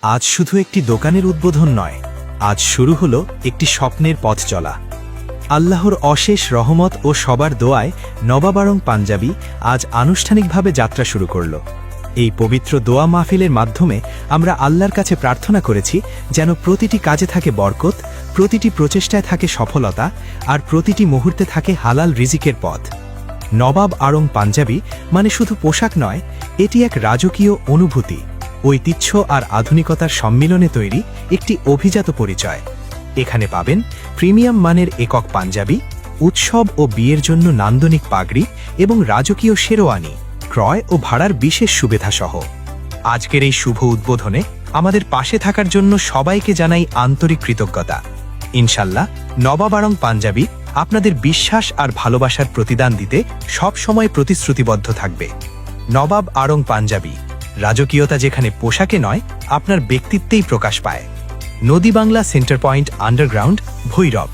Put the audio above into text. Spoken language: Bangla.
আজ শুধু একটি দোকানের উদ্বোধন নয়, আজ শুরু হলো একটি স্বপ্নের পথ চলা। আল্লাহর অশেষ রহমত ও সবার দোয়ায় নবাব আড়ং পাঞ্জাবি আজ আনুষ্ঠানিকভাবে যাত্রা শুরু করল। এই পবিত্র দোয়া মাহফিলের মাধ্যমে আমরা আল্লাহর কাছে প্রার্থনা করেছি যেন প্রতিটি কাজে থাকে বরকত, প্রতিটি প্রচেষ্টায় থাকে সফলতা, আর প্রতিটি মুহূর্তে থাকে হালাল রিজিকের পথ। নবাব আড়ং পাঞ্জাবি মানে শুধু পোশাক নয়, এটি এক রাজকীয় অনুভূতি, ঐতিহ্য আর আধুনিকতার সম্মিলনে তৈরি একটি অভিজাত পরিচয়। এখানে পাবেন প্রিমিয়াম মানের একক পাঞ্জাবি, উৎসব ও বিয়ের জন্য নান্দনিক পাগড়ি এবং রাজকীয় শেরওয়ানি, ক্রয় ও ভাড়ার বিশেষ সুবিধাসহ। আজকের এই শুভ উদ্বোধনে আমাদের পাশে থাকার জন্য সবাইকে জানাই আন্তরিক কৃতজ্ঞতা। ইনশাল্লাহ নবাব আড়ং পাঞ্জাবি আপনাদের বিশ্বাস আর ভালোবাসার প্রতিদান দিতে সব সময় প্রতিশ্রুতিবদ্ধ থাকবে। নবাব আড়ং পাঞ্জাবি, রাজকীয়তা যেখানে পোশাকে নয়, আপনার ব্যক্তিত্বেই প্রকাশ পায়। নদী Bangla centre point underground, Bhairab.